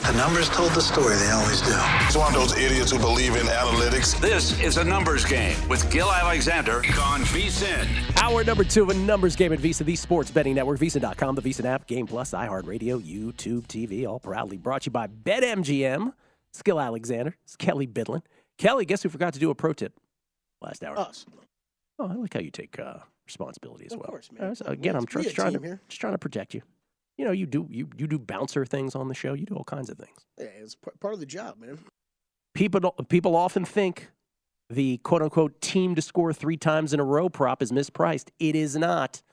The numbers told the story. They always do. He's one of those idiots who believe in analytics. This is a numbers game with Gill Alexander on VSiN. Hour number 2 of a numbers game at VSiN, the sports betting network, VSiN.com, the VSiN app, Game Plus, iHeartRadio, YouTube TV, all proudly brought to you by BetMGM. It's Gill Alexander. It's Kelley Bydlon. Kelley, guess who forgot to do a pro tip last hour? Us. Oh, I like how you take responsibility as well. Of course, man. Again, I'm just trying to protect you. You know, you do bouncer things on the show. You do all kinds of things. Yeah, it's part of the job, man. People often think the quote-unquote team to score 3 times in a row prop is mispriced. It is not.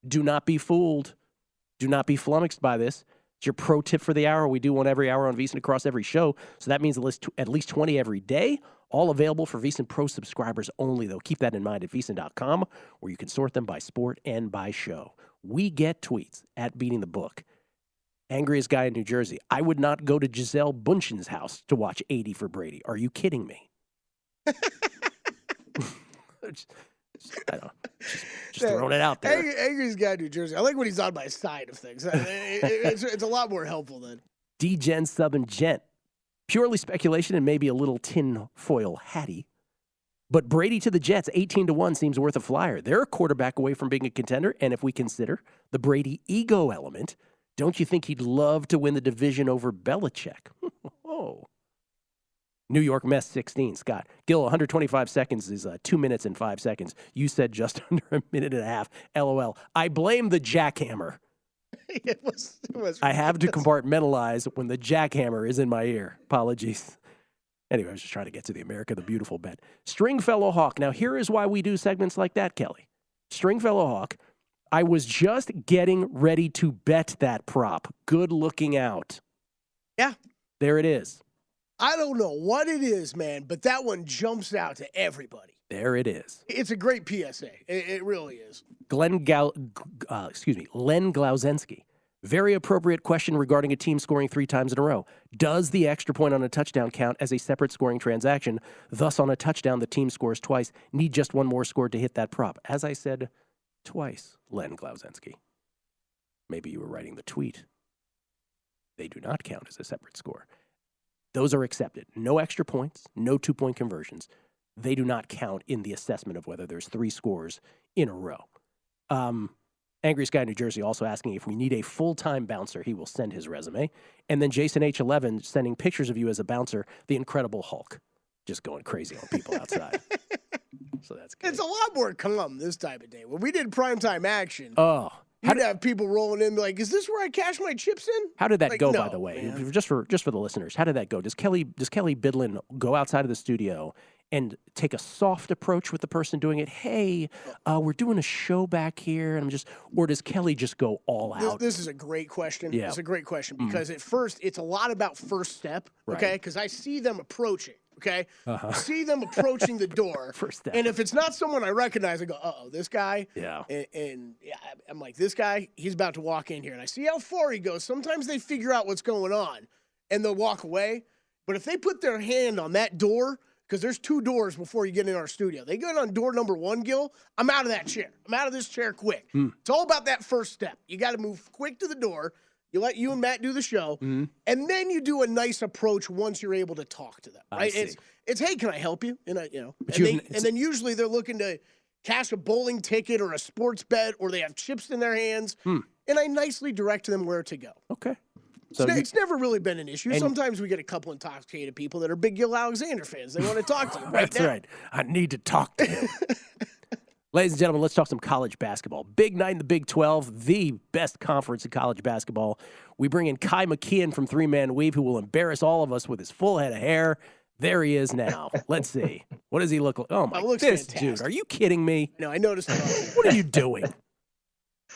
Do not be fooled. Do not be flummoxed by this. It's your pro tip for the hour. We do one every hour on VSiN across every show. So that means at least 20 every day. All available for VSiN Pro subscribers only, though. Keep that in mind at VSiN.com, where you can sort them by sport and by show. We get tweets at Beating the Book. Angriest guy in New Jersey. I would not go to Gisele Bündchen's house to watch 80 for Brady. Are you kidding me? just throwing it out there. Angriest guy in New Jersey. I like when he's on my side of things. It's a lot more helpful then. D-Gen Southern Gent. Purely speculation and maybe a little tin foil hattie. But Brady to the Jets, 18-1 seems worth a flyer. They're a quarterback away from being a contender. And if we consider the Brady ego element, don't you think he'd love to win the division over Belichick? Oh. New York Mets 16, Scott. Gill, 125 seconds is 2 minutes and 5 seconds. You said just under a minute and a half. LOL. I blame the jackhammer. It was I have to compartmentalize when the jackhammer is in my ear. Apologies. Anyway, I was just trying to get to the America the Beautiful bet. Stringfellow Hawk. Now, here is why we do segments like that, Kelley. Stringfellow Hawk. I was just getting ready to bet that prop. Good looking out. Yeah. There it is. I don't know what it is, man, but that one jumps out to everybody. There it is. It's a great PSA. It really is. Len Glausensky. Very appropriate question regarding a team scoring 3 times in a row. Does the extra point on a touchdown count as a separate scoring transaction? Thus, on a touchdown, the team scores twice. Need just one more score to hit that prop. As I said twice, Len Glausensky. Maybe you were writing the tweet. They do not count as a separate score. Those are accepted. No extra points, no 2-point conversions. They do not count in the assessment of whether there's 3 scores in a row. Angriest guy in New Jersey also asking if we need a full-time bouncer, he will send his resume. And then Jason H11 sending pictures of you as a bouncer, the Incredible Hulk, just going crazy on people outside. So that's good. It's a lot more calm this time of day. When we did primetime action, you'd have people rolling in like, is this where I cash my chips in? How did that go, no, by the way? Man. Just for the listeners, how did that go? Does Kelley Bydlon go outside of the studio and take a soft approach with the person doing it? Hey, we're doing a show back here, and or does Kelley just go all out? This is a great question. Yeah. It's a great question because at first it's a lot about first step, okay? Because I see them approaching, okay? I see them approaching the door. First step. And if it's not someone I recognize, I go, uh-oh, this guy. Yeah. And I'm like, this guy, he's about to walk in here. And I see how far he goes. Sometimes they figure out what's going on, and they'll walk away. But if they put their hand on that door, because there's 2 doors before you get in our studio. They get on door number 1, Gill, I'm out of that chair. I'm out of this chair quick. It's all about that first step. You got to move quick to the door. You let you and Matt do the show, and then you do a nice approach once you're able to talk to them. Right? It's hey, can I help you? And then usually they're looking to cash a bowling ticket or a sports bet, or they have chips in their hands, and I nicely direct them where to go. Okay. So it's never really been an issue. Sometimes we get a couple intoxicated people that are big Gill Alexander fans. They want to talk to you right That's now. right. I need to talk to him. Ladies and gentlemen, let's talk some college basketball. Big night in the Big 12, the best conference in college basketball. We bring in Ky McKeon from 3-Man Weave, who will embarrass all of us with his full head of hair. There he is now. Let's see. What does he look like? Oh, my goodness, dude. Are you kidding me? No, I noticed. What are you doing?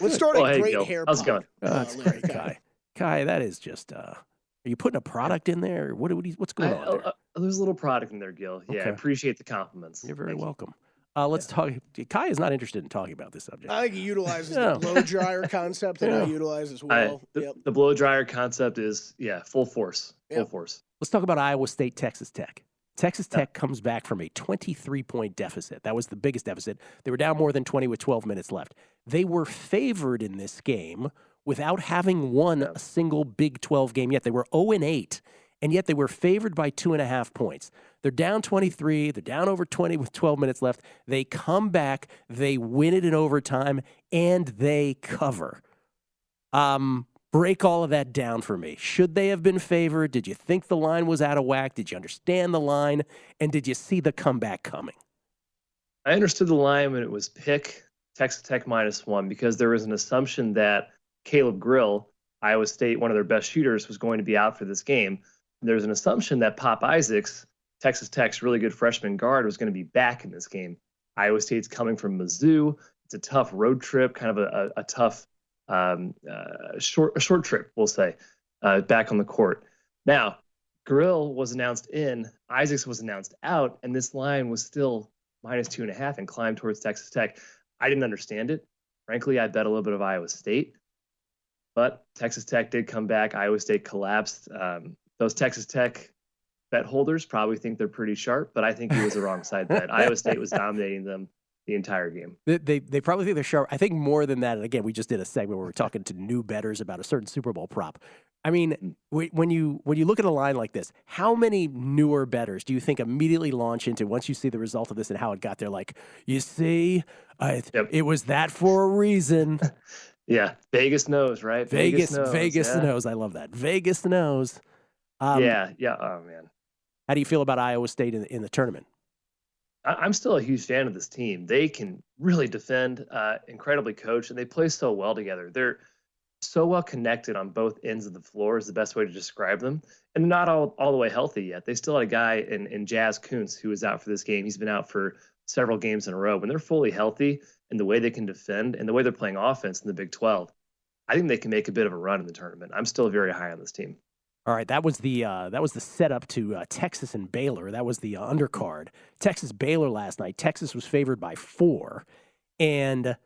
Let's start a great hair How's it going? That's great, Ky. Ky, that is just, are you putting a product in there? What's going on there? There's a little product in there, Gill. Yeah, Okay. I appreciate the compliments. You're very welcome. Let's talk. Ky is not interested in talking about this subject. I think he utilizes the blow dryer concept that I utilize as well. The blow dryer concept is, full force. Full force. Let's talk about Iowa State, Texas Tech. Texas Tech comes back from a 23-point deficit. That was the biggest deficit. They were down more than 20 with 12 minutes left. They were favored in this game without having won a single Big 12 game yet. They were 0-8, and yet they were favored by 2.5 points. They're down 23. They're down over 20 with 12 minutes left. They come back. They win it in overtime, and they cover. Break all of that down for me. Should they have been favored? Did you think the line was out of whack? Did you understand the line? And did you see the comeback coming? I understood the line when it was pick Texas Tech -1 because there was an assumption that Caleb Gill, Iowa State, one of their best shooters, was going to be out for this game. There's an assumption that Pop Isaacs, Texas Tech's really good freshman guard, was going to be back in this game. Iowa State's coming from Mizzou. It's a tough road trip, kind of a tough short trip, we'll say, back on the court. Now, Gill was announced in, Isaacs was announced out, and this line was still -2.5 and climbed towards Texas Tech. I didn't understand it. Frankly, I bet a little bit of Iowa State, but Texas Tech did come back. Iowa State collapsed. Those Texas Tech bet holders probably think they're pretty sharp, but I think it was the wrong side bet. Iowa State was dominating them the entire game. They probably think they're sharp. I think more than that, and again, we just did a segment where we're talking to new bettors about a certain Super Bowl prop. I mean, when you look at a line like this, how many newer bettors do you think immediately launch into once you see the result of this and how it got there? Like, you see, it was that for a reason. Yeah, Vegas knows, right? Vegas knows. I love that. Vegas knows. Yeah. Oh, man. How do you feel about Iowa State in the tournament? I'm still a huge fan of this team. They can really defend, incredibly coached, and they play so well together. They're so well connected on both ends of the floor is the best way to describe them. And they're not all the way healthy yet. They still had a guy in Jazz Kuntz who was out for this game. He's been out for several games in a row. When they're fully healthy and the way they can defend and the way they're playing offense in the Big 12, I think they can make a bit of a run in the tournament. I'm still very high on this team. All right, that was the setup to Texas and Baylor. That was the undercard. Texas-Baylor last night. Texas was favored by 4. And,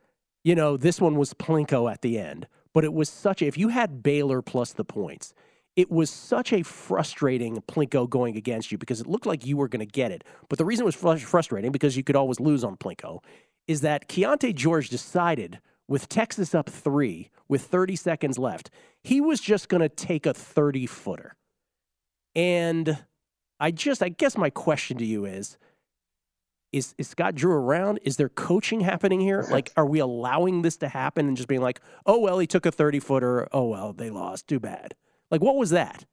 this one was Plinko at the end. But it was if you had Baylor plus the points, it was such a frustrating Plinko going against you because it looked like you were going to get it. But the reason it was frustrating, because you could always lose on Plinko, is that Keontae George decided with Texas up 3 with 30 seconds left, he was just going to take a 30-footer. And I guess my question to you is Scott Drew around? Is there coaching happening here? Like, are we allowing this to happen and just being like, oh, well, he took a 30-footer. Oh, well, they lost. Too bad. Like, what was that?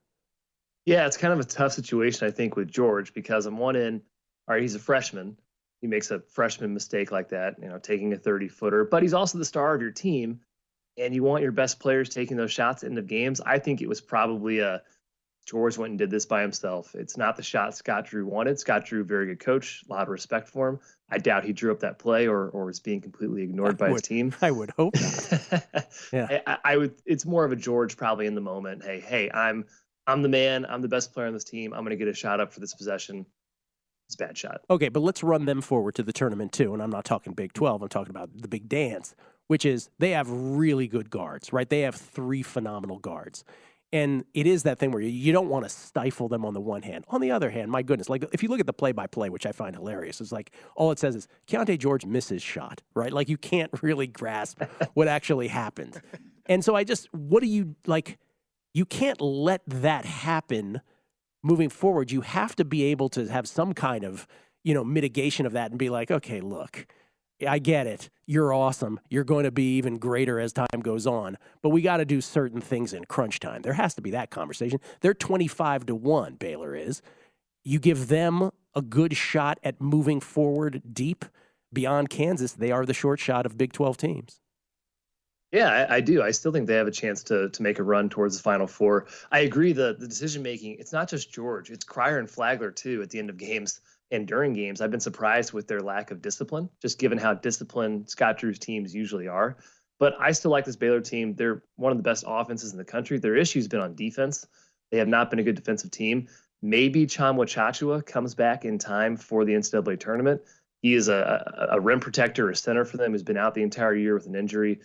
Yeah, it's kind of a tough situation, I think, with George, because on one end, all right, he's a freshman. He makes a freshman mistake like that, taking a 30-footer. But he's also the star of your team, and you want your best players taking those shots at the end of games. I think it was probably George went and did this by himself. It's not the shot Scott Drew wanted. Scott Drew, very good coach, a lot of respect for him. I doubt he drew up that play or was being completely ignored by his team. I would hope not. Yeah, I would. It's more of a George probably in the moment. Hey, I'm the man. I'm the best player on this team. I'm going to get a shot up for this possession. It's a bad shot. Okay, but let's run them forward to the tournament too. And I'm not talking Big 12. I'm talking about the big dance, which is they have really good guards, right? They have 3 phenomenal guards. And it is that thing where you don't want to stifle them on the one hand. On the other hand, my goodness, like if you look at the play-by-play, which I find hilarious, it's like all it says is Keontae George misses shot, right? Like you can't really grasp what actually happened. And so what do you, like, you can't let that happen moving forward. You have to be able to have some kind of, mitigation of that and be like, okay, look, I get it. You're awesome. You're going to be even greater as time goes on. But we got to do certain things in crunch time. There has to be that conversation. They're 25-1, Baylor is. You give them a good shot at moving forward deep beyond Kansas. They are the short shot of Big 12 teams. Yeah, I do. I still think they have a chance to make a run towards the Final Four. I agree. The decision-making, it's not just George. It's Cryer and Flagler, too, at the end of games. And during games, I've been surprised with their lack of discipline, just given how disciplined Scott Drew's teams usually are. But I still like this Baylor team. They're one of the best offenses in the country. Their issue's been on defense. They have not been a good defensive team. Maybe Chamwa Chachua comes back in time for the NCAA tournament. He is a rim protector or center for them who's been out the entire year with an injury.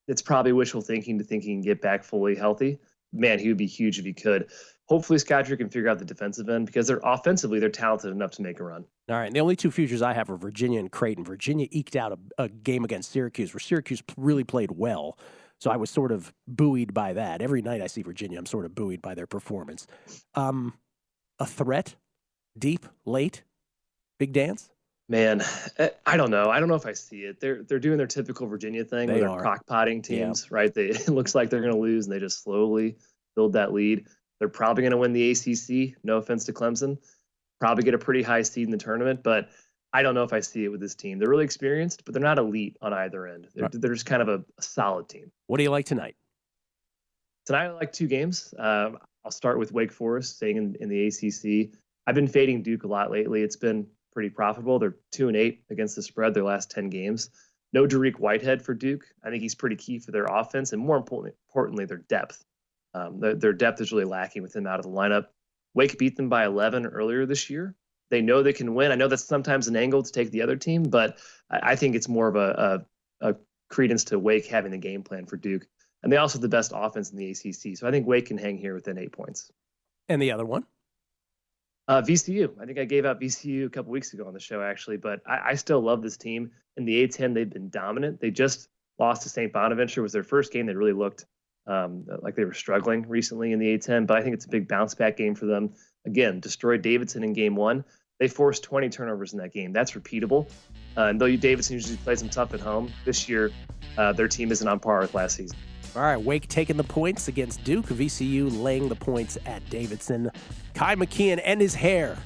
It's probably wishful thinking to think he can get back fully healthy. Man, he would be huge if he could. Hopefully Scott Drew can figure out the defensive end because they're talented enough to make a run. All right. And the only 2 futures I have are Virginia and Creighton. Virginia eked out a game against Syracuse where Syracuse really played well. So I was sort of buoyed by that. Every night I see Virginia, I'm sort of buoyed by their performance. A threat, deep, late, big dance? Man, I don't know. I don't know if I see it. They're doing their typical Virginia thing where they're crock-potting teams, right? It looks like they're going to lose, and they just slowly build that lead. They're probably going to win the ACC. No offense to Clemson. Probably get a pretty high seed in the tournament, but I don't know if I see it with this team. They're really experienced, but they're not elite on either end. They're just kind of a solid team. What do you like tonight? Tonight I like two games. I'll start with Wake Forest, staying in the ACC. I've been fading Duke a lot lately. It's been pretty profitable. They're 2-8 against the spread their last 10 games. No Dariq Whitehead for Duke. I think he's pretty key for their offense, and more importantly, their depth. Their depth is really lacking with him out of the lineup. Wake beat them by 11 earlier this year. They know they can win. I know that's sometimes an angle to take the other team, but I think it's more of a credence to Wake having the game plan for Duke. And they also have the best offense in the ACC. So I think Wake can hang here within 8 points. And the other one? VCU. I think I gave out VCU a couple weeks ago on the show, actually, but I still love this team. In the A10, they've been dominant. They just lost to St. Bonaventure. It was their first game. They really looked like they were struggling recently in the A10, but I think it's a big bounce-back game for them. Again, destroyed Davidson in game one. They forced 20 turnovers in that game. That's repeatable. And though Davidson usually plays them tough at home, this year their team isn't on par with last season. All right, Wake taking the points against Duke. VCU laying the points at Davidson. Ky McKeon and his hair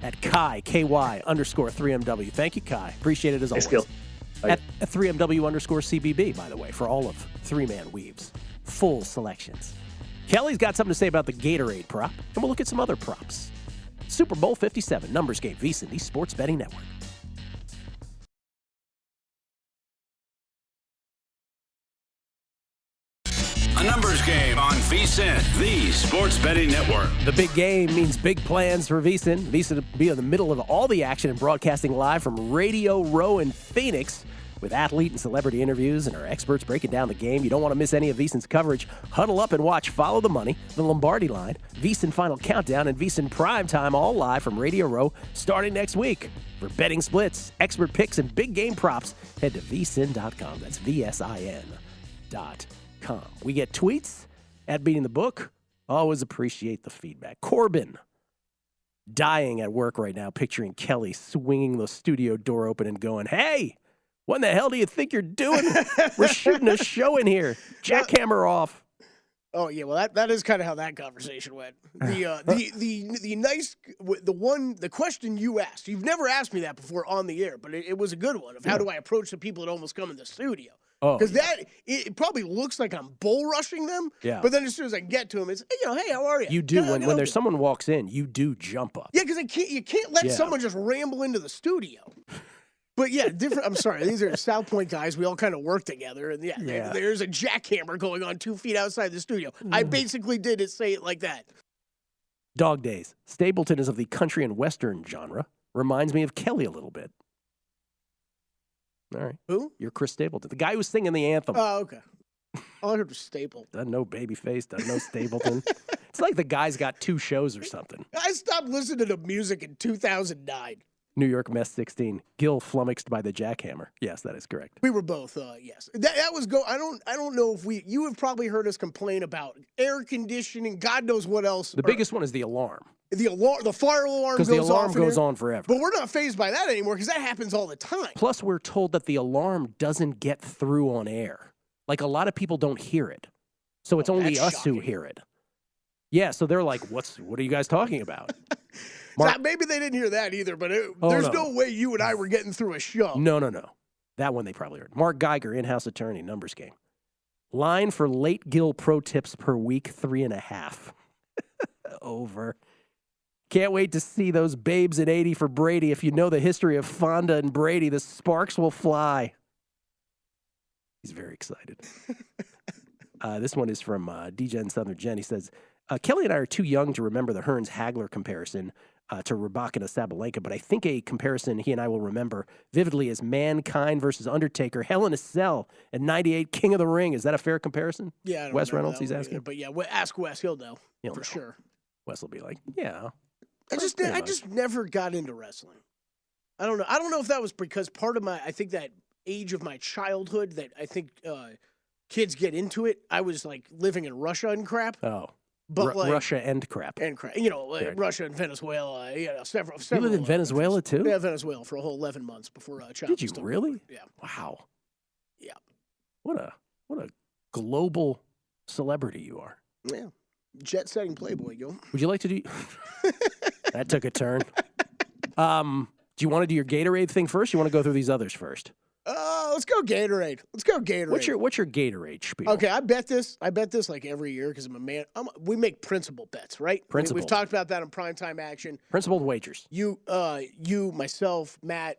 at Ky, KY_3MW. Thank you, Ky. Appreciate it as always. Gill. At 3MW_CBB, by the way, for all of three-man weaves. Full selections. Kelley's got something to say about the Gatorade prop, and we'll look at some other props. Super Bowl 57, Numbers Game, VSiN, the Sports Betting Network. A numbers game on VSiN, the Sports Betting Network. The big game means big plans for VSiN. VSiN will be in the middle of all the action and broadcasting live from Radio Row in Phoenix with athlete and celebrity interviews and our experts breaking down the game. You don't want to miss any of VSiN's coverage. Huddle up and watch Follow the Money, The Lombardi Line, VSiN Final Countdown, and VSiN Prime Time all live from Radio Row starting next week. For betting splits, expert picks, and big game props, head to vsin.com. That's VSIN.com. We get tweets at Beating the Book. Always appreciate the feedback. Corbin, dying at work right now, picturing Kelley swinging the studio door open and going, "Hey, what in the hell do you think you're doing? We're shooting a show in here. Jackhammer off." Oh yeah, well that is kind of how that conversation went. The question you asked. You've never asked me that before on the air, but it was a good one of how do I approach the people that almost come in the studio. Because it probably looks like I'm bull rushing them. Yeah. But then as soon as I get to them, it's hey, how are you? You do when there's someone walks in, you do jump up. Yeah, because you can't let someone just ramble into the studio. But yeah, different. I'm sorry, these are South Point guys. We all kind of work together, and there's a jackhammer going on 2 feet outside the studio. I basically did say it like that. Dog Days. Stapleton is of the country and western genre. Reminds me of Kelley a little bit. All right. Who? You're Chris Stapleton, the guy who's singing the anthem. Oh, okay. All I heard was Staple. Doesn't know Babyface, doesn't know Stapleton. It's like the guy's got 2 shows or something. I stopped listening to music in 2009. New York Mess 16. Gill flummoxed by the jackhammer. Yes, that is correct. We were both, yes. That was I don't know if you have probably heard us complain about air conditioning, God knows what else. The biggest one is the alarm. The fire alarm goes off. Because the alarm goes on forever. But we're not fazed by that anymore because that happens all the time. Plus, we're told that the alarm doesn't get through on air. Like, a lot of people don't hear it. So it's only us shocking. who hear it. Yeah, so they're like, what are you guys talking about? Maybe they didn't hear that either, but there's no way you and I were getting through a show. No. That one they probably heard. Mark Geiger, in-house attorney, Numbers Game. Line for late Gill pro tips per week, 3.5. Over. Can't wait to see those babes at 80 for Brady. If you know the history of Fonda and Brady, the sparks will fly. He's very excited. This one is from DJ Southern Jen. He says, Kelley and I are too young to remember the Hearns-Hagler comparison to Rybak and Sabalenka, but I think a comparison he and I will remember vividly is Mankind versus Undertaker, Hell in a Cell, and 98 King of the Ring. Is that a fair comparison? Yeah, I don't Wes remember Reynolds, he's asking. But yeah, ask Wes. He'll know for sure. Wes will be like, yeah. I just never got into wrestling. I don't know. I don't know if that was because part of I think that age of my childhood that I think kids get into it. I was like living in Russia and crap. Oh. But Russia and crap. And crap. You know, like Russia and Venezuela. Several. You lived in Venezuela too? Yeah, Venezuela for a whole 11 months before Did you really? Yeah. Wow. Yeah. What a global celebrity you are. Yeah. Jet-setting playboy, Gill. Would you like to do... That took a turn. Do you want to do your Gatorade thing first? Or you want to go through these others first? Let's go Gatorade. What's your Gatorade spiel? Okay, I bet this like every year because I'm a man. We make principal bets, right? We've talked about that on primetime action. Principled wagers. You, myself, Matt.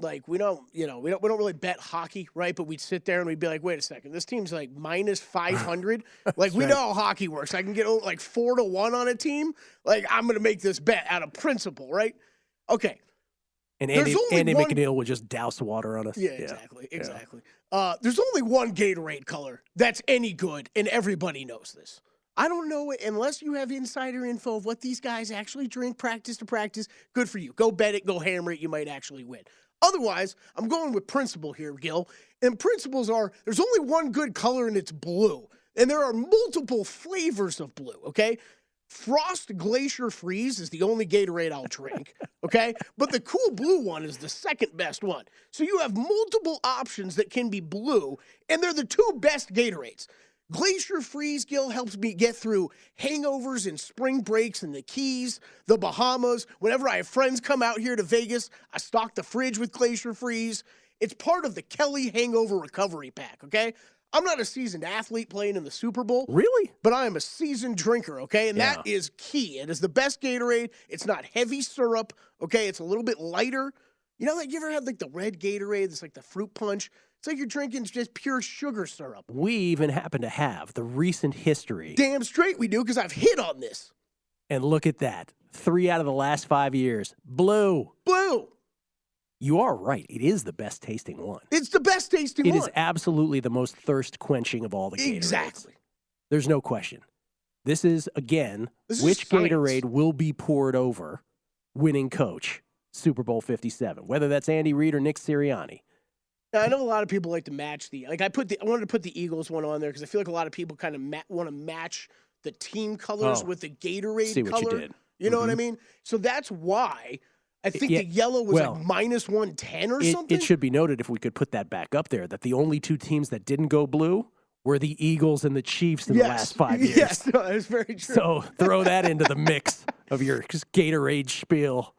Like we don't really bet hockey, right? But we'd sit there and we'd be like, wait a second, this team's like minus 500. Like we know how hockey works. I can get like 4-1 on a team. Like I'm going to make this bet out of principle, right? Okay. And Andy McNeil would just douse water on us. Yeah, exactly. There's only one Gatorade color that's any good, and everybody knows this. I don't know it unless you have insider info of what these guys actually drink practice to practice. Good for you. Go bet it. Go hammer it. You might actually win. Otherwise, I'm going with principle here, Gill. And principles are there's only one good color, and it's blue. And there are multiple flavors of blue, okay? Frost Glacier Freeze is the only Gatorade I'll drink, okay? But the Cool Blue one is the second best one. So you have multiple options that can be blue, and they're the two best Gatorades. Glacier Freeze, Gill, helps me get through hangovers and spring breaks in the Keys, the Bahamas. Whenever I have friends come out here to Vegas, I stock the fridge with Glacier Freeze. It's part of the Kelley Hangover Recovery Pack, okay? I'm not a seasoned athlete playing in the Super Bowl. Really? But I am a seasoned drinker, okay? And that is key. It is the best Gatorade. It's not heavy syrup, okay? It's a little bit lighter. You know, like you ever had like the red Gatorade that's like the fruit punch? It's like you're drinking just pure sugar syrup. We even happen to have the recent history. Damn straight we do, because I've hit on this. And look at that. 3 out of the last 5 years. Blue. Blue. You are right. It is the best tasting one. It's the best tasting one. It is absolutely the most thirst quenching of all the Gatorades. Exactly. There's no question. This is, again, which Gatorade will be poured over winning coach, Super Bowl 57, whether that's Andy Reid or Nick Sirianni. Now, I know a lot of people like to match I wanted to put the Eagles one on there because I feel like a lot of people kind of want to match the team colors with the Gatorade see what color. You did. You know what I mean? So that's why I think the yellow was like minus 110 or something. It should be noted, if we could put that back up there, that the only two teams that didn't go blue were the Eagles and the Chiefs in the last 5 years. Yes, no, that's very true. So throw that into the mix of your Gatorade spiel.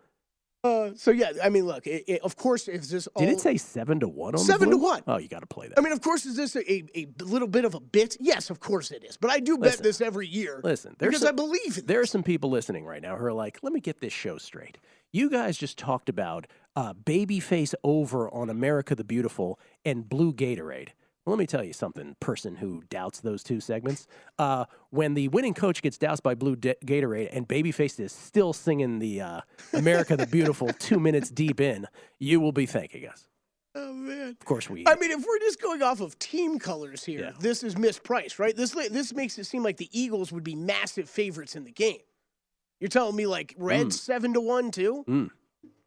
So yeah, I mean, look. Of course, if this did it say 7-1 on 7-1? Oh, you got to play that. I mean, of course, is this a little bit of a bit? Yes, of course it is. But I do bet this every year. Listen, because I believe in. There are some people listening right now who are like, "Let me get this show straight. You guys just talked about babyface over on America the Beautiful and blue Gatorade." Well, let me tell you something, person who doubts those two segments. When the winning coach gets doused by blue Gatorade and Babyface is still singing the America the Beautiful 2 minutes deep in, you will be thanking us. Oh, man. Of course we... I mean, if we're just going off of team colors here, this is mispriced, right? This makes it seem like the Eagles would be massive favorites in the game. You're telling me, like, red 7-1, too?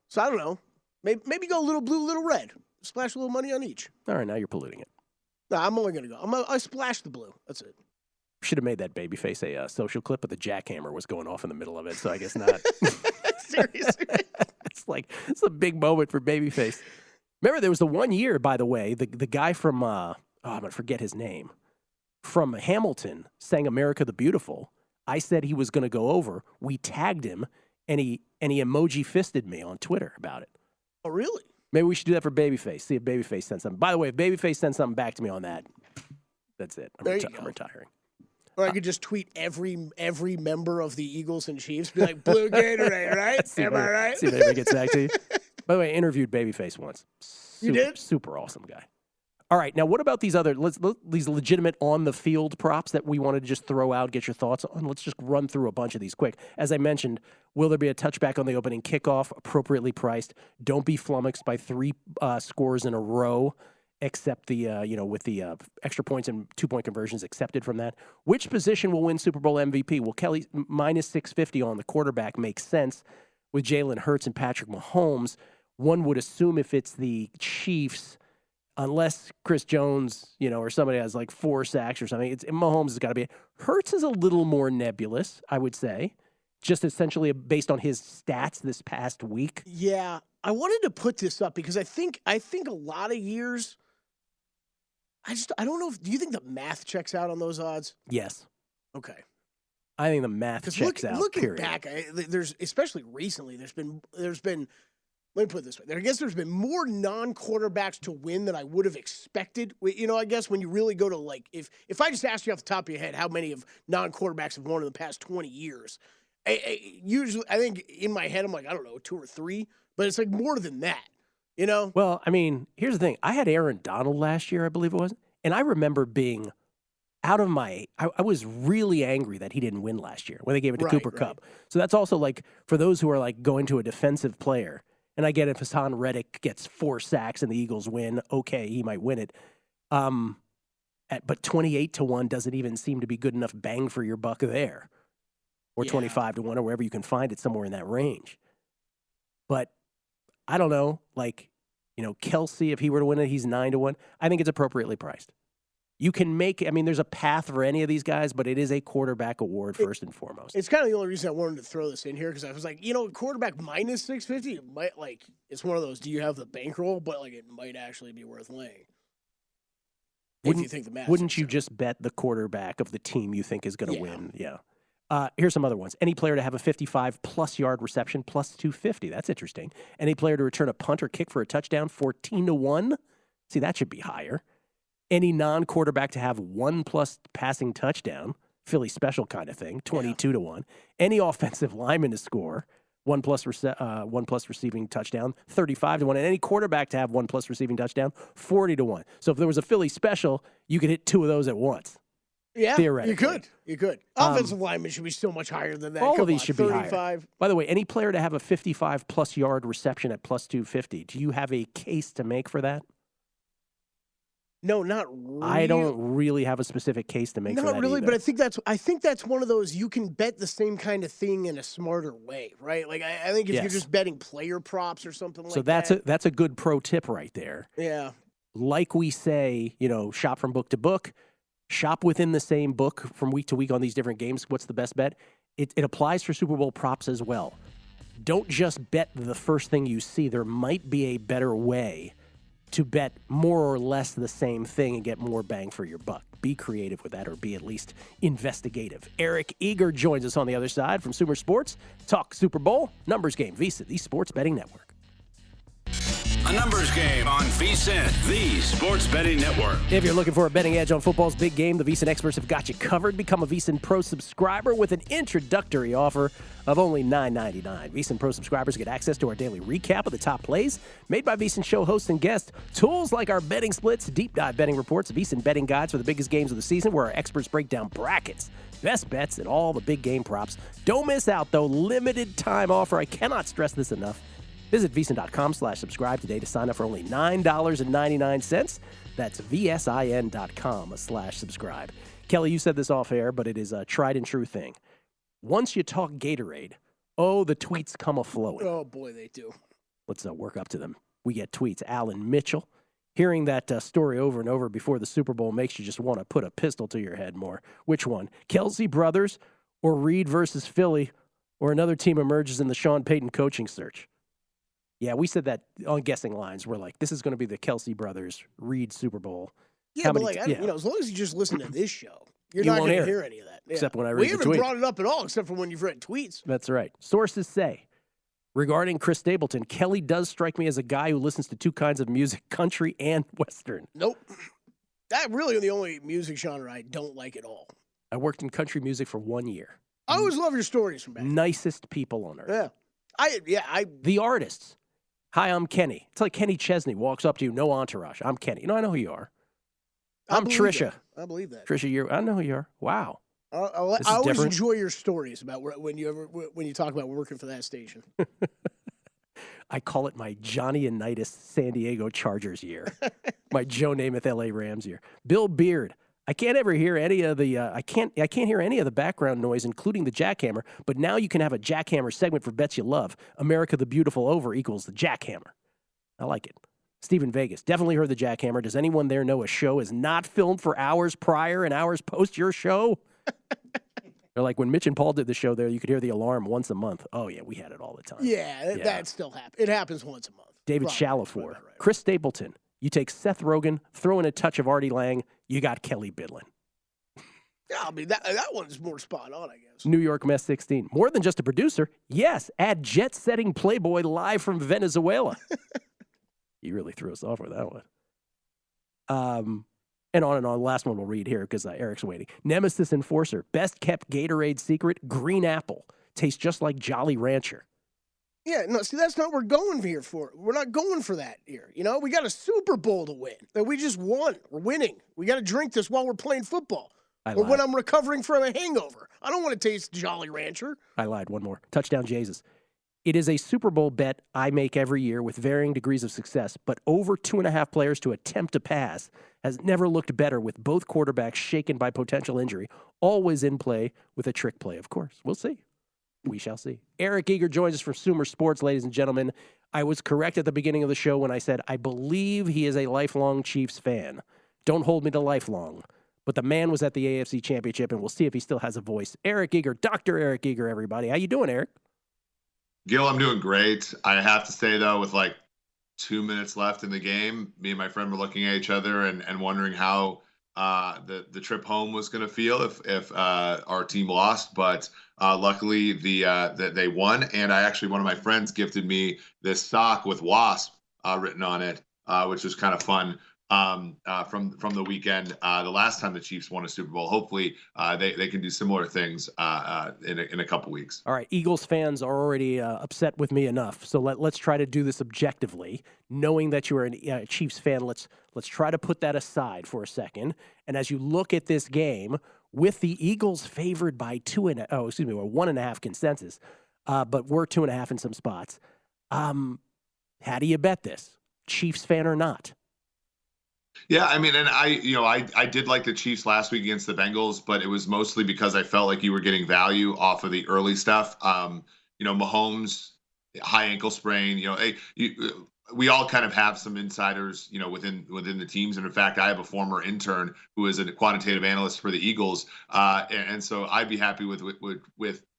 So I don't know. Maybe go a little blue, little red. Splash a little money on each. All right, now you're polluting it. No, I'm only going to go. I splash the blue. That's it. Should have made that Babyface a social clip, but the jackhammer was going off in the middle of it, so I guess not. Seriously. It's a big moment for Babyface. Remember, there was the 1 year, by the way, the guy from, I'm going to forget his name, from Hamilton sang America the Beautiful. I said he was going to go over. We tagged him, and he emoji fisted me on Twitter about it. Oh, really? Maybe we should do that for Babyface. See if Babyface sends something. By the way, if Babyface sends something back to me on that, that's it. I'm retiring. Or I could just tweet every member of the Eagles and Chiefs, be like, blue Gatorade, right? Am I right? See if anybody gets back to you. By the way, I interviewed Babyface once. You did? Super awesome guy. All right, now what about these other these legitimate on-the-field props that we wanted to just throw out, get your thoughts on? Let's just run through a bunch of these quick. As I mentioned, will there be a touchback on the opening kickoff, appropriately priced? Don't be flummoxed by 3 scores in a row, except with the extra points and 2-point conversions accepted from that. Which position will win Super Bowl MVP? Well, Kelley, minus 650 on the quarterback makes sense with Jalen Hurts and Patrick Mahomes. One would assume if it's the Chiefs, unless Chris Jones, or somebody has like 4 sacks or something, Mahomes has got to be. Hurts is a little more nebulous, I would say, just essentially based on his stats this past week. Yeah, I wanted to put this up because I think a lot of years. I don't know. Do you think the math checks out on those odds? Yes. Okay. I think the math checks out. Looking period. back, there's especially recently, there's been. Let me put it this way. I guess there's been more non-quarterbacks to win than I would have expected. I guess when you really go to like, if I just asked you off the top of your head how many of non-quarterbacks have won in the past 20 years, usually I think in my head I'm like, I don't know, 2 or 3, but it's like more than that. Well, I mean, here's the thing. I had Aaron Donald last year, I believe it was, and I remember being out of my – I was really angry that he didn't win last year when they gave it to Cooper Kupp. So that's also like for those who are like going to a defensive player, and I get if Hassan Reddick gets 4 sacks and the Eagles win, okay, he might win it. But 28-1 doesn't even seem to be good enough bang for your buck there, or 25-1 or wherever you can find it, somewhere in that range. But I don't know, like, Kelsey, if he were to win it, he's 9-1. I think it's appropriately priced. You can there's a path for any of these guys, but it is a quarterback award first and foremost. It's kind of the only reason I wanted to throw this in here because I was like, quarterback minus 650, it might it's one of those. Do you have the bankroll? But it might actually be worth laying. If you think the math. Wouldn't you just bet the quarterback of the team you think is going to win? Yeah. Here's some other ones. Any player to have a 55-plus yard reception, plus 250. That's interesting. Any player to return a punt or kick for a touchdown, 14-1. See, that should be higher. Any non-quarterback to have 1+ passing touchdown, Philly special kind of thing, 22-1. Any offensive lineman to score 1+ receiving touchdown, 35-1. And any quarterback to have 1+ receiving touchdown, 40-1. So if there was a Philly special, you could hit 2 of those at once. Yeah, theoretically. You could. Offensive lineman should be so much higher than that. All of these should 35. be higher. By the way, any player to have a 55-plus yard reception at plus 250, do you have a case to make for that? No, not really. I don't really have a specific case to make for that. Not really, either. but I think that's one of those you can bet the same kind of thing in a smarter way, right? Like I think if you're just betting player props or something like that. So that's a good pro tip right there. Yeah. Like we say, shop from book to book. Shop within the same book from week to week on these different games. What's the best bet? It applies for Super Bowl props as well. Don't just bet the first thing you see. There might be a better way to bet more or less the same thing and get more bang for your buck. Be creative with that, or be at least investigative. Eric Eager joins us on the other side from Sumer Sports. Talk Super Bowl, numbers game, VSiN, the Sports Betting Network. A numbers game on VSiN, the Sports Betting Network. If you're looking for a betting edge on football's big game, the VSiN experts have got you covered. Become a VSiN Pro subscriber with an introductory offer of only $9.99. VSiN Pro subscribers get access to our daily recap of the top plays made by VSiN show hosts and guests, tools like our betting splits, deep dive betting reports, VSiN betting guides for the biggest games of the season, where our experts break down brackets, best bets, and all the big game props. Don't miss out, though. Limited time offer. I cannot stress this enough. Visit VSiN.com/subscribe today to sign up for only $9.99. That's VSIN.com/subscribe. Kelley, you said this off air, but it is a tried and true thing. Once you talk Gatorade, the tweets come a-flowing. Oh, boy, they do. Let's work up to them. We get tweets. Alan Mitchell. Hearing that story over and over before the Super Bowl makes you just want to put a pistol to your head more. Which one? Kelsey brothers or Reed versus Philly, or another team emerges in the Sean Payton coaching search? Yeah, we said that on guessing lines. We're like, this is going to be the Kelsey brothers Reed Super Bowl. Yeah, as long as you just listen to this show, you're not going to hear any of that. Yeah. Except when I read the tweet. We haven't brought it up at all, except for when you've read tweets. That's right. Sources say, regarding Chris Stapleton, Kelley does strike me as a guy who listens to 2 kinds of music, country and Western. Nope. That really the only music genre I don't like at all. I worked in country music for 1 year. I always love your stories from back then. Nicest people on earth. Yeah. The artists. Hi, I'm Kenny. It's like Kenny Chesney walks up to you, no entourage. I'm Kenny. I know who you are. I'm Trisha. I believe that. Trisha, I know who you are. Wow. I always enjoy your stories about when you talk about working for that station. I call it my Johnny Unitas San Diego Chargers year. My Joe Namath LA Rams year. Bill Beard. I can't ever hear any of the I can't hear any of the background noise, including the jackhammer. But now you can have a jackhammer segment for bets you love. America the Beautiful over equals the jackhammer. I like it. Stephen Vegas, definitely heard the jackhammer. Does anyone there know a show is not filmed for hours prior and hours post your show? They're like, when Mitch and Paul did the show there, you could hear the alarm once a month. Oh, yeah, we had it all the time. Yeah, that still happens. It happens once a month. David Shalafor, right. Chris Stapleton, you take Seth Rogen, throw in a touch of Artie Lang, you got Kelley Bydlon. Yeah, I mean, that one's more spot on, I guess. New York Mess 16. More than just a producer. Yes, add jet-setting Playboy live from Venezuela. You really threw us off with that one. And on and on. Last one we'll read here because Eric's waiting. Nemesis Enforcer. Best kept Gatorade secret, green apple. Tastes just like Jolly Rancher. Yeah, no, see, that's not what we're going here for. We're not going for that here. You know, we got a Super Bowl to win that we just won. We're winning. We got to drink this while we're playing football. Or when I'm recovering from a hangover. I don't want to taste Jolly Rancher. I lied. One more. Touchdown Jesus. It is a Super Bowl bet I make every year with varying degrees of success, but over 2.5 players to attempt a pass has never looked better with both quarterbacks shaken by potential injury, always in play with a trick play, of course. We'll see. We shall see. Eric Eager joins us from SumerSports, ladies and gentlemen. I was correct at the beginning of the show when I said I believe he is a lifelong Chiefs fan. Don't hold me to lifelong. But the man was at the AFC Championship, and we'll see if he still has a voice. Eric Eager, Dr. Eric Eager, everybody. How you doing, Eric? Gill, I'm doing great. I have to say, though, with like 2 minutes left in the game, me and my friend were looking at each other and wondering how the trip home was going to feel if our team lost. But luckily, they won. And one of my friends gifted me this sock with Wasp written on it, which was kind of fun. From the weekend, the last time the Chiefs won a Super Bowl. Hopefully, they can do similar things in a couple weeks. All right, Eagles fans are already upset with me enough, so let's try to do this objectively. Knowing that you are a Chiefs fan, let's try to put that aside for a second. And as you look at this game, with the Eagles favored by 1.5 consensus, but we're 2.5 in some spots. How do you bet this, Chiefs fan or not? Yeah, I mean, and I did like the Chiefs last week against the Bengals, but it was mostly because I felt like you were getting value off of the early stuff. Mahomes, high ankle sprain. We all kind of have some insiders, within the teams. And in fact, I have a former intern who is a quantitative analyst for the Eagles, and so I'd be happy with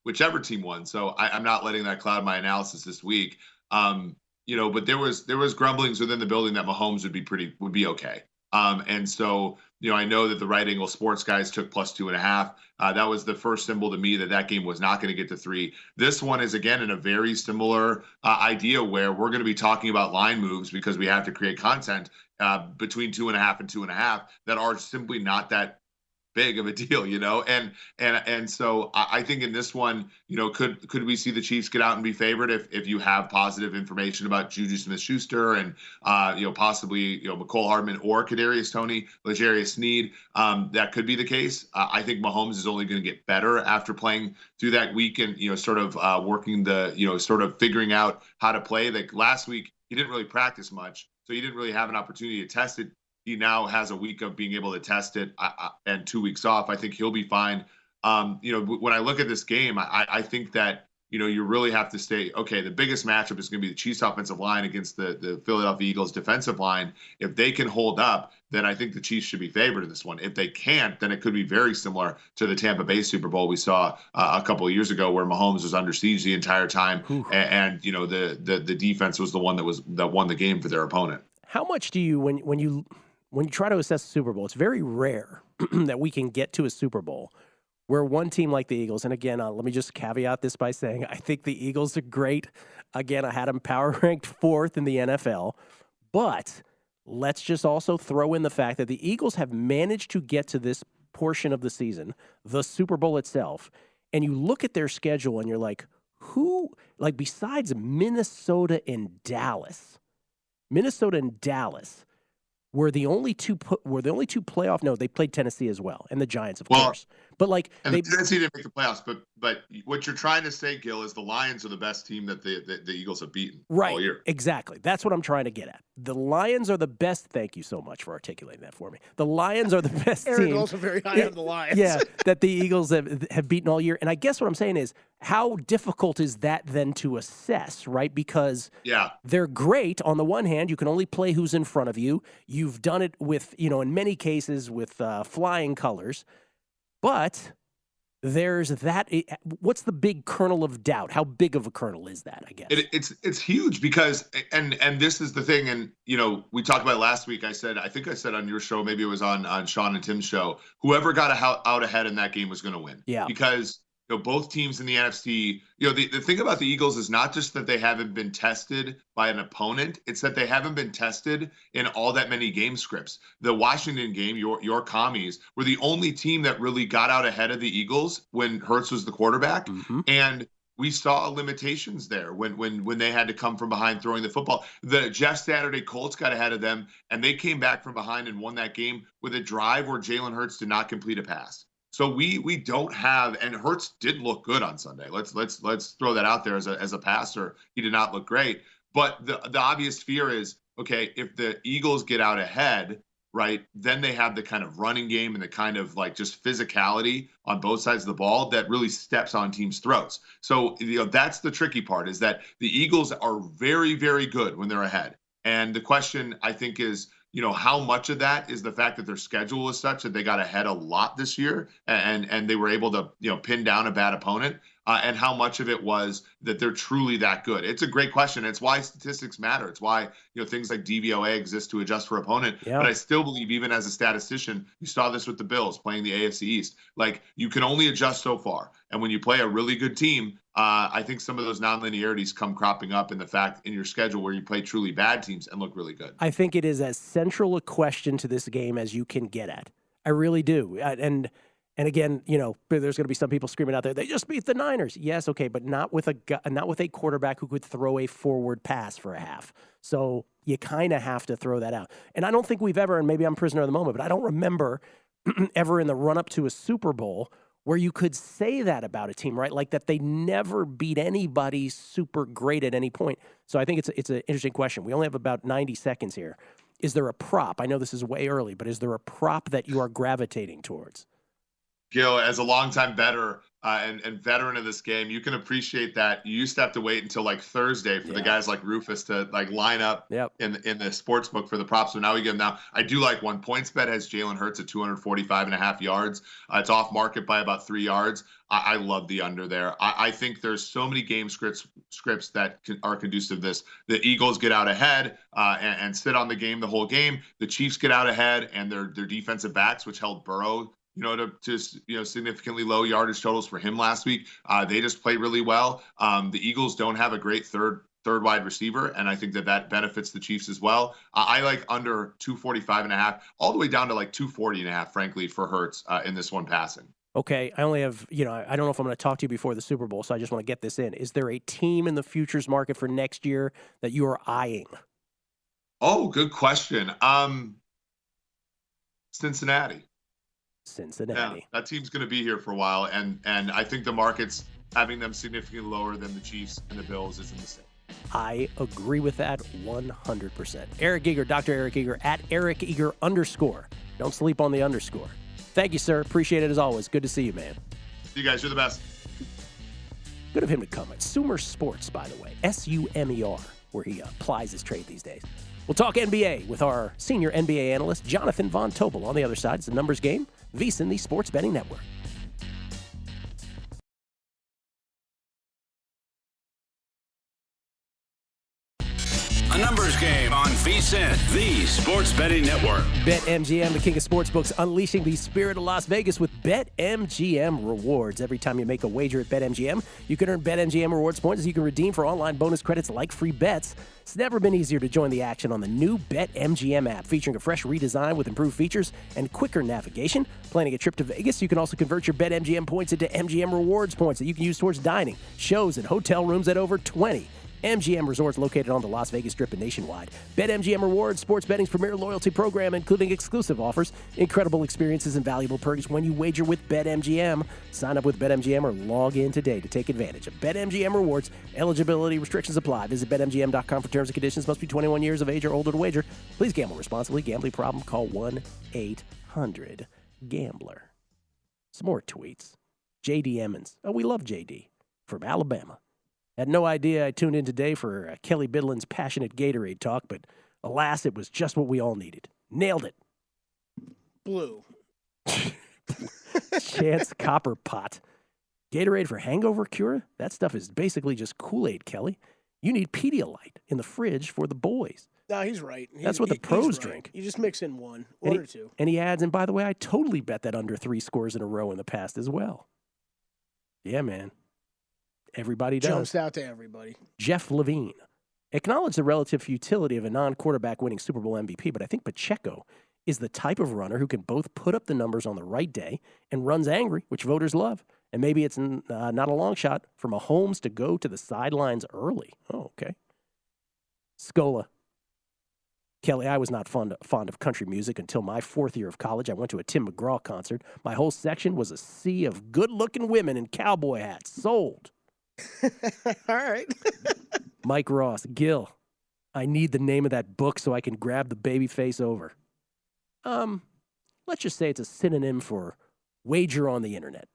whichever team won. So I'm not letting that cloud my analysis this week. But there was grumblings within the building that Mahomes would be okay. And so, I know that the Right Angle Sports guys took plus 2.5. That was the first symbol to me that game was not going to get to 3. This one is, again, in a very similar idea where we're going to be talking about line moves because we have to create content between 2.5 and 2.5 that are simply not that big of a deal, and so I think in this one, could we see the Chiefs get out and be favored if you have positive information about Juju Smith-Schuster and possibly McCole Hardman or Kadarius Toney, L'Jarius Sneed, that could be the case. I think Mahomes is only going to get better after playing through that week and sort of working sort of figuring out how to play. Like last week, he didn't really practice much, so he didn't really have an opportunity to test it. He now has a week of being able to test it and 2 weeks off. I think he'll be fine. When I look at this game, I think that, you really have to stay, okay, the biggest matchup is going to be the Chiefs offensive line against the Philadelphia Eagles defensive line. If they can hold up, then I think the Chiefs should be favored in this one. If they can't, then it could be very similar to the Tampa Bay Super Bowl we saw a couple of years ago where Mahomes was under siege the entire time. And the defense was the one that won the game for their opponent. How much do you, when you try to assess the Super Bowl, it's very rare that we can get to a Super Bowl where one team like the Eagles, and again, let me just caveat this by saying I think the Eagles are great. Again, I had them power ranked 4th in the NFL, but let's just also throw in the fact that the Eagles have managed to get to this portion of the season, the Super Bowl itself, and you look at their schedule and you're like, besides Minnesota and Dallas were the only two playoff. No, they played Tennessee as well, and the Giants, of course. But like, and they didn't make the playoffs. But what you're trying to say, Gill, is the Lions are the best team that the Eagles have beaten all year. Exactly. That's what I'm trying to get at. The Lions are the best. Thank you so much for articulating that for me. The Lions are the best Aaron team. also very high on the Lions. Yeah, that the Eagles have beaten all year. And I guess what I'm saying is, how difficult is that then to assess, right? Because they're great. On the one hand, you can only play who's in front of you. You've done it with, in many cases with flying colors. But there's that. What's the big kernel of doubt? How big of a kernel is that, I guess? It's huge because, and this is the thing, and, we talked about it last week. I think I said on your show, maybe it was on Sean and Tim's show, whoever got out ahead in that game was going to win. Yeah. Because both teams in the NFC, the thing about the Eagles is not just that they haven't been tested by an opponent, it's that they haven't been tested in all that many game scripts. The Washington game, your commies, were the only team that really got out ahead of the Eagles when Hurts was the quarterback. Mm-hmm. And we saw limitations there when they had to come from behind throwing the football. The Jeff Saturday Colts got ahead of them, and they came back from behind and won that game with a drive where Jalen Hurts did not complete a pass. So we don't have, and Hurts did look good on Sunday. Let's throw that out there as a passer. He did not look great. But the obvious fear is, okay, if the Eagles get out ahead, right, then they have the kind of running game and the kind of like just physicality on both sides of the ball that really steps on teams' throats. So that's the tricky part, is that the Eagles are very, very good when they're ahead. And the question, I think, is, how much of that is the fact that their schedule is such that they got ahead a lot this year and they were able to, pin down a bad opponent, and how much of it was that they're truly that good? It's a great question. It's why statistics matter. It's why, things like DVOA exist to adjust for opponent. Yeah. But I still believe, even as a statistician, you saw this with the Bills playing the AFC East. Like, you can only adjust so far. And when you play a really good team, I think some of those nonlinearities come cropping up in the fact in your schedule where you play truly bad teams and look really good. I think it is as central a question to this game as you can get at. I really do. And again, there's going to be some people screaming out there, they just beat the Niners. Yes, okay, but not with a quarterback who could throw a forward pass for a half. So you kind of have to throw that out. And I don't think we've ever, and maybe I'm prisoner of the moment, but I don't remember ever in the run-up to a Super Bowl where you could say that about a team, right? Like that they never beat anybody super great at any point. So I think it's an interesting question. We only have about 90 seconds here. Is there a prop? I know this is way early, but is there a prop that you are gravitating towards? Gill, as a longtime bettor and veteran of this game, you can appreciate that. You used to have to wait until like Thursday for the guys like Rufus to like line up in the sports book for the props. So now we get them now. I do like one. PointsBet has Jalen Hurts at 245.5 yards. It's off market by about 3 yards. I love the under there. I think there's so many game scripts that are conducive to this. The Eagles get out ahead and sit on the game the whole game. The Chiefs get out ahead, and their defensive backs, which held Burrow to significantly low yardage totals for him last week. They just played really well. The Eagles don't have a great third wide receiver, and I think that benefits the Chiefs as well. I like under 245.5, all the way down to like 240.5, frankly, for Hurts in this one passing. Okay, I only have, I don't know if I'm going to talk to you before the Super Bowl, so I just want to get this in. Is there a team in the futures market for next year that you are eyeing? Oh, good question. Cincinnati. Yeah, that team's going to be here for a while, and I think the market's having them significantly lower than the Chiefs and the Bills is a mistake. I agree with that 100%. Eric Eager, Dr. Eric Eager, at Eric Eager _. Don't sleep on the underscore. Thank you, sir. Appreciate it as always. Good to see you, man. See you guys. You're the best. Good of him to come at SumerSports, by the way. SUMER, where he applies his trade these days. We'll talk NBA with our senior NBA analyst, Jonathan Von Tobel. On the other side, it's the numbers game. VSiN, the Sports Betting Network. A numbers game on VSiN, the Sports Betting Network. BetMGM, the king of sportsbooks, unleashing the spirit of Las Vegas with BetMGM rewards. Every time you make a wager at BetMGM, you can earn BetMGM rewards points you can redeem for online bonus credits like free bets. It's never been easier to join the action on the new BetMGM app, featuring a fresh redesign with improved features and quicker navigation. Planning a trip to Vegas, you can also convert your BetMGM points into MGM rewards points that you can use towards dining, shows, and hotel rooms at over 20 MGM Resorts, located on the Las Vegas Strip and nationwide. BetMGM Rewards, sports betting's premier loyalty program, including exclusive offers, incredible experiences, and valuable perks when you wager with BetMGM. Sign up with BetMGM or log in today to take advantage of BetMGM Rewards. Eligibility restrictions apply. Visit BetMGM.com for terms and conditions. Must be 21 years of age or older to wager. Please gamble responsibly. Gambling problem? Call 1-800-GAMBLER. Some more tweets. J.D. Emmons. Oh, we love J.D. from Alabama. Had no idea I tuned in today for Kelley Bydlon's passionate Gatorade talk, but alas, it was just what we all needed. Nailed it. Blue. Chance Copperpot. Gatorade for hangover cure? That stuff is basically just Kool-Aid, Kelley. You need Pedialyte in the fridge for the boys. No, he's right. That's what the pros drink. You just mix in one or two. And he adds, and by the way, I totally bet that under 3 scores in a row in the past as well. Yeah, man. Everybody does. Jumps out to everybody. Jeff Levine. Acknowledge the relative futility of a non-quarterback winning Super Bowl MVP, but I think Pacheco is the type of runner who can both put up the numbers on the right day and runs angry, which voters love. And maybe it's not a long shot for Mahomes to go to the sidelines early. Oh, okay. Scola. Kelley, I was not fond of country music until my 4th year of college. I went to a Tim McGraw concert. My whole section was a sea of good-looking women in cowboy hats. Sold. All right. Mike Ross, Gill. I need the name of that book so I can grab the baby face over. Let's just say it's a synonym for wager on the internet.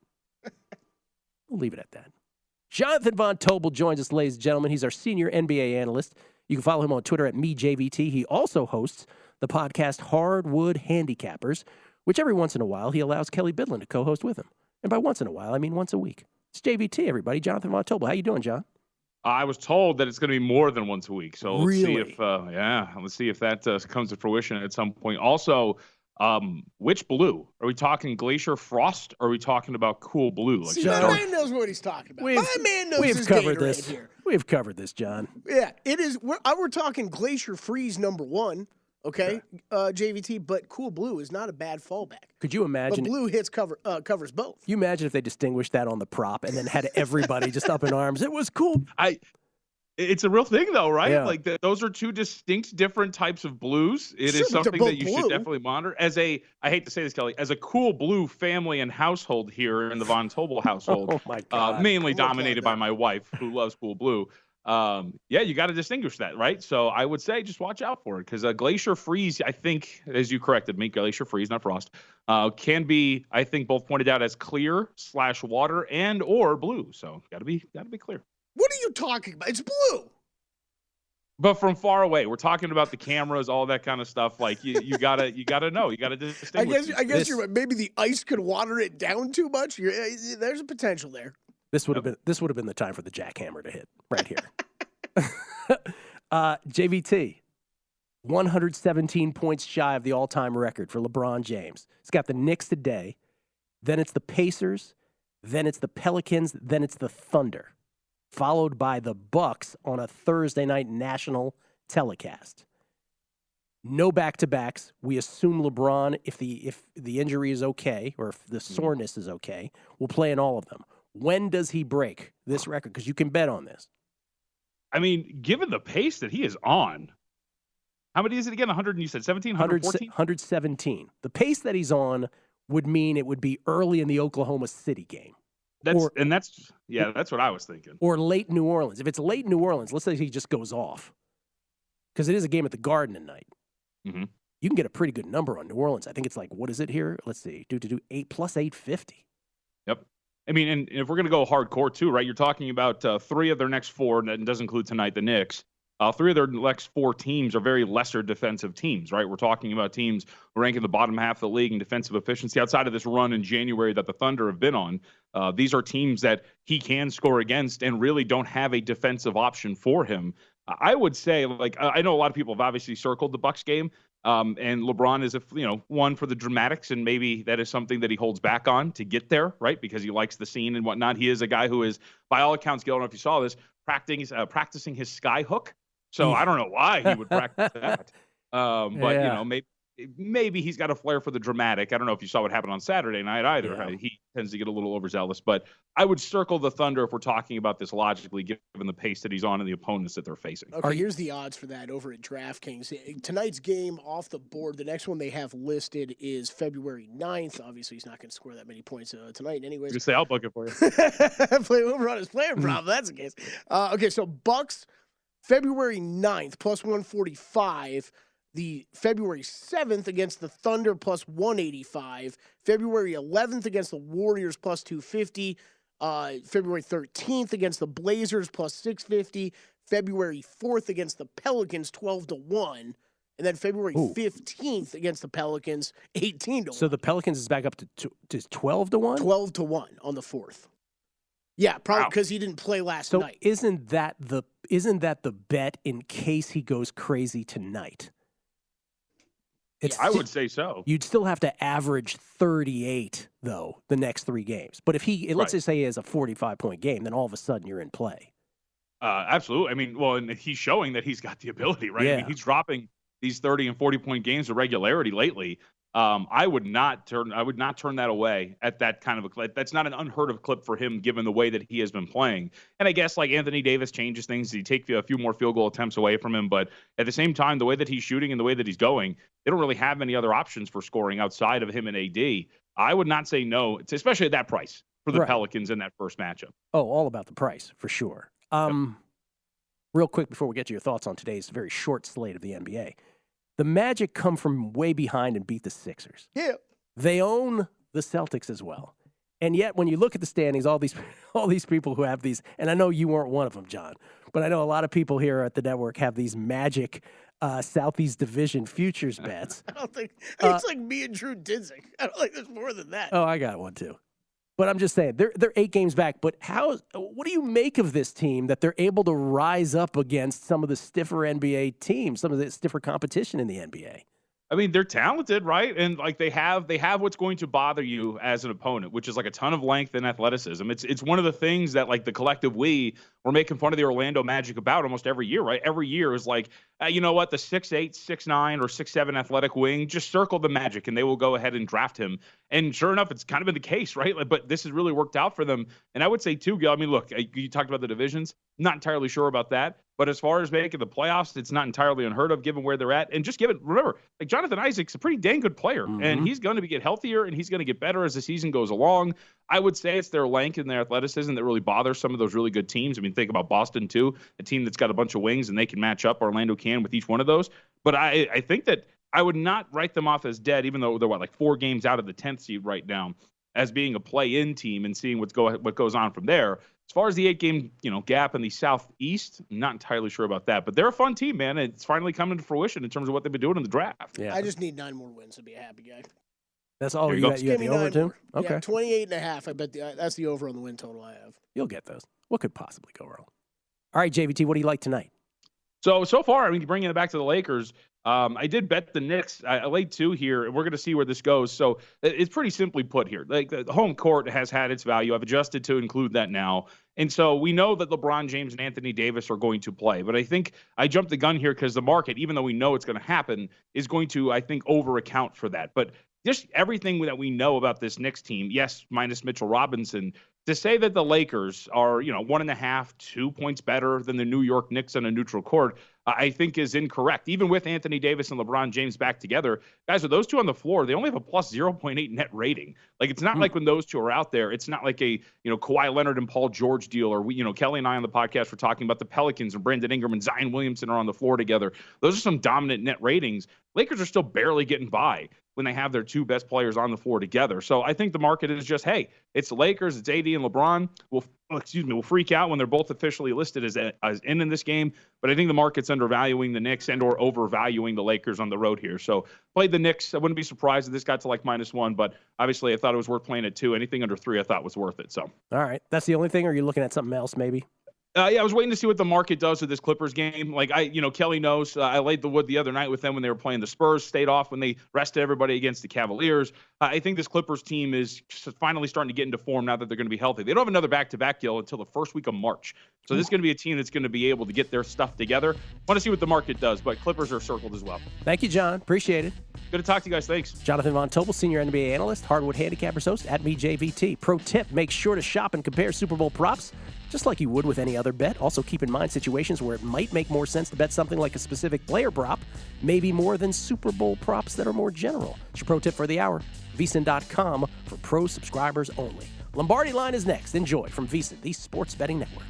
We'll leave it at that. Jonathan Von Tobel joins us, ladies and gentlemen. He's our senior NBA analyst. You can follow him on Twitter at MeJVT. He also hosts the podcast Hardwood Handicappers, which every once in a while he allows Kelley Bydlon to co-host with him. And by once in a while, I mean once a week. It's JVT, everybody. Jonathan Von Tobel. How you doing, John? I was told that it's going to be more than once a week. So let's really? See if, let's see if that comes to fruition at some point. Also, which blue? Are we talking Glacier Frost? Or are we talking about Cool Blue? Like my man knows what he's talking about. My man knows his covered Gatorade this. Here. We've covered this, John. Yeah, it is. We're talking Glacier Freeze #1. Okay, JVT, but Cool Blue is not a bad fallback. Could you imagine? But blue covers both. You imagine if they distinguished that on the prop and then had everybody just up in arms? It was cool. It's a real thing, though, right? Yeah. Like those are two distinct, different types of blues. It is something that you should definitely monitor. I hate to say this, Kelley, as a Cool Blue family and household here in the Von Tobel household, oh my God. Mainly dominated by my wife, who loves Cool Blue. You got to distinguish that, right? So I would say just watch out for it because Glacier Freeze, I think, as you corrected me, Glacier Freeze, not Frost, can be, I think, both pointed out as clear/water and or blue. So got to be clear. What are you talking about? It's blue. But from far away, we're talking about the cameras, all that kind of stuff. Like you gotta know, you gotta distinguish. I guess you're right. Maybe the ice could water it down too much. There's a potential there. This would have been the time for the jackhammer to hit right here. JVT, 117 points shy of the all-time record for LeBron James. He's got the Knicks today, then it's the Pacers, then it's the Pelicans, then it's the Thunder, followed by the Bucks on a Thursday night national telecast. No back-to-backs. We assume LeBron, if the injury is okay or if the soreness is okay, will play in all of them. When does he break this record? Because you can bet on this. I mean, given the pace that he is on, how many is it again? 100, you said 17, 114? 117. The pace that he's on would mean it would be early in the Oklahoma City game. That's what I was thinking. Or late New Orleans. If it's late New Orleans, let's say he just goes off. Because it is a game at the Garden at night. Mm-hmm. You can get a pretty good number on New Orleans. I think it's like, what is it here? Let's see. 8 plus 850. Yep. I mean, and if we're going to go hardcore too, right? You're talking about 3 of their next 4, and that doesn't include tonight, the Knicks. 3 of their next 4 teams are very lesser defensive teams, right? We're talking about teams ranking the bottom half of the league in defensive efficiency outside of this run in January that the Thunder have been on. These are teams that he can score against and really don't have a defensive option for him. I would say, I know a lot of people have obviously circled the Bucks game, and LeBron is, one for the dramatics, and maybe that is something that he holds back on to get there, right? Because he likes the scene and whatnot. He is a guy who is, by all accounts, Gill, I don't know if you saw this, practicing his sky hook. So I don't know why he would practice that. Maybe maybe he's got a flair for the dramatic. I don't know if you saw what happened on Saturday night either. Yeah. He tends to get a little overzealous, but I would circle the Thunder if we're talking about this logically, given the pace that he's on and the opponents that they're facing. Okay, here's the odds for that over at DraftKings. Tonight's game off the board, the next one they have listed is February 9th. Obviously, he's not going to score that many points tonight anyways. Just say I'll book it for you. Play over on his player prop. That's the case. Okay, so Bucks, February 9th, plus 145. The February 7th against the Thunder, plus 185. February 11th against the Warriors, plus 250. February 13th against the Blazers, plus 650. February 4th against the Pelicans, 12-1. And then February 15th against the Pelicans, 18-1. So the Pelicans is back up to 12-1? 12-1 on the 4th. Yeah, probably because he didn't play last night. So isn't that the bet in case he goes crazy tonight? I would say so. You'd still have to average 38, though, the next 3 games. But if let's just say he has a 45-point game, then all of a sudden you're in play. Absolutely. I mean, well, and he's showing that he's got the ability, right? Yeah. I mean, he's dropping these 30 and 40-point games of regularity lately. I would not turn that away at that kind of a clip. That's not an unheard of clip for him, given the way that he has been playing. And I guess like Anthony Davis changes things. He take a few more field goal attempts away from him. But at the same time, the way that he's shooting and the way that he's going, they don't really have any other options for scoring outside of him and AD. I would not say no, especially at that price for the Pelicans in that first matchup. Oh, all about the price for sure. Real quick before we get to your thoughts on today's very short slate of the NBA. The Magic come from way behind and beat the Sixers. Yeah. They own the Celtics as well. And yet, when you look at the standings, all these people who have these, and I know you weren't one of them, John, but I know a lot of people here at the network have these Magic Southeast Division futures bets. I don't think it's like me and Drew Dinsick. I don't think there's more than that. Oh, I got one too. But I'm just saying, they're 8 games back. But what do you make of this team that they're able to rise up against some of the stiffer NBA teams, some of the stiffer competition in the NBA? I mean, they're talented, right? And like they have what's going to bother you as an opponent, which is like a ton of length and athleticism. It's one of the things that like the collective we're making fun of the Orlando Magic about almost every year, right? Every year is like, you know what, the 6'8", 6'9", or 6'7" athletic wing, just circle the Magic and they will go ahead and draft him. And sure enough, it's kind of been the case, right? Like, but this has really worked out for them. And I would say too, Gill, I mean, look, you talked about the divisions. Not entirely sure about that. But as far as making the playoffs, it's not entirely unheard of given where they're at. And just remember, like Jonathan Isaac's a pretty dang good player. Mm-hmm. And he's going to get healthier and he's going to get better as the season goes along. I would say it's their length and their athleticism that really bothers some of those really good teams. I mean, think about Boston too, a team that's got a bunch of wings and they can match up. Orlando can with each one of those. But I think that I would not write them off as dead, even though they're like 4 games out of the 10th seed right now, as being a play-in team and seeing what goes on from there. As far as the 8-game, gap in the Southeast, I'm not entirely sure about that, but they're a fun team, man. It's finally coming to fruition in terms of what they've been doing in the draft. Yeah. I just need 9 more wins to be a happy guy. That's all you got. You got the over too? Okay. Yeah, 28.5. I bet that's the over on the win total I have. You'll get those. What could possibly go wrong? All right, JVT, what do you like tonight? So far, I mean, bringing it back to the Lakers, I did bet the Knicks. I laid 2 here, and we're going to see where this goes. So it's pretty simply put here. Like the home court has had its value. I've adjusted to include that now. And so we know that LeBron James and Anthony Davis are going to play. But I think I jumped the gun here because the market, even though we know it's going to happen, is going to, I think, over-account for that. But just everything that we know about this Knicks team, yes, minus Mitchell Robinson, to say that the Lakers are, 1.5, 2 points better than the New York Knicks on a neutral court, I think is incorrect. Even with Anthony Davis and LeBron James back together, guys, with those two on the floor, they only have a plus 0.8 net rating. Like, it's not like when those two are out there, it's not like a, Kawhi Leonard and Paul George deal, or Kelley and I on the podcast were talking about the Pelicans and Brandon Ingram and Zion Williamson are on the floor together. Those are some dominant net ratings. Lakers are still barely getting by when they have their 2 best players on the floor together. So I think the market is just, hey, it's the Lakers, it's AD and LeBron. We'll freak out when they're both officially listed as in this game. But I think the market's undervaluing the Knicks and or overvaluing the Lakers on the road here. So played the Knicks. I wouldn't be surprised if this got to like -1, but obviously I thought it was worth playing at 2. Anything under 3 I thought was worth it. So all right. That's the only thing, or are you looking at something else maybe? I was waiting to see what the market does with this Clippers game. Like Kelley knows I laid the wood the other night with them when they were playing the Spurs, stayed off when they rested everybody against the Cavaliers. I think this Clippers team is finally starting to get into form now that they're going to be healthy. They don't have another back-to-back, Gill, until the first week of March. So this is going to be a team that's going to be able to get their stuff together. Want to see what the market does, but Clippers are circled as well. Thank you, John. Appreciate it. Good to talk to you guys. Thanks. Jonathan Von Tobel, senior NBA analyst, Hardwood Handicappers host at MeJVT. Pro tip, make sure to shop and compare Super Bowl props just like you would with any other bet. Also keep in mind situations where it might make more sense to bet something like a specific player prop, maybe more than Super Bowl props that are more general. It's your pro tip for the hour. VSiN.com for pro subscribers only. Lombardi Line is next. Enjoy from VSiN, the sports betting network.